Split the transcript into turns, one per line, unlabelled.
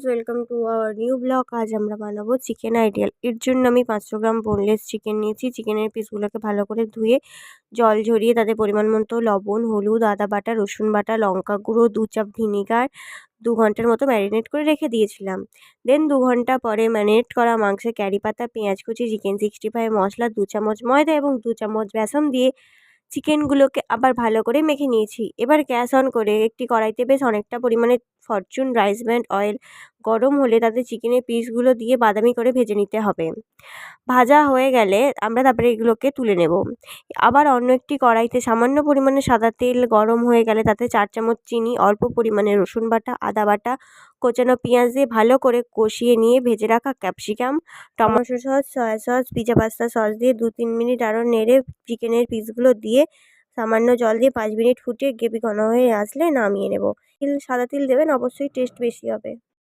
Welcome to our new blog. আজ আমরা বানাবো চিকেন আইডিয়াল। এর জন্য আমি 500 গ্রাম বোনলেস চিকেন নিয়েছি। চিকেনের পিসগুলোকে ভালো করে ধুয়ে জল ঝরিয়ে তাতে পরিমাণ মতো লবণ, হলুদ, আদা বাটা, রসুন বাটা, লঙ্কা গুঁড়ো, 2 চামচ ভিনিগার 2 ঘন্টার মতো ম্যারিনেট করে রেখে দিয়েছিলাম। দেন 2 ঘন্টা পরে ম্যারিনেট করা মাংসে কারি পাতা, পেঁয়াজ কুচি, চিকেন 65 মশলা, 2 চামচ ময়দা এবং 2 চামচ বেসন দিয়ে চিকেনগুলোকে আবার ভালো করে মেখে নিয়েছি। এবার গ্যাস অন করে একটি কড়াইতে বেশ অনেকটা পরিমাণে ফরচুন রাইস ব্র্যান্ড অয়েল গরম হলে তাতে চিকেনের পিসগুলো দিয়ে বাদামি করে ভেজে নিতে হবে। ভাজা হয়ে গেলে আমরা তারপরে এগুলোকে তুলে নেব। আবার অন্য একটি কড়াইতে সামান্য পরিমাণে সাদা তেল গরম হয়ে গেলে তাতে 4 চামচ চিনি, অল্প পরিমাণে রসুন বাটা, আদা বাটা, কোচানো পেঁয়াজ দিয়ে ভালো করে কষিয়ে নিয়ে ভেজে রাখা capsicum, tomato sauce, soya sauce, pizza pasta sauce দিয়ে 2-3 মিনিট আরও নেড়ে চিকেনের পিসগুলো দিয়ে সামান্য জল দিয়ে 5 মিনিট ফুটিয়ে গ্রেভি ঘন হয়ে আসলে নামিয়ে নেব। সাদা তিল দেবেন, অবশ্যই টেস্ট বেশি হবে।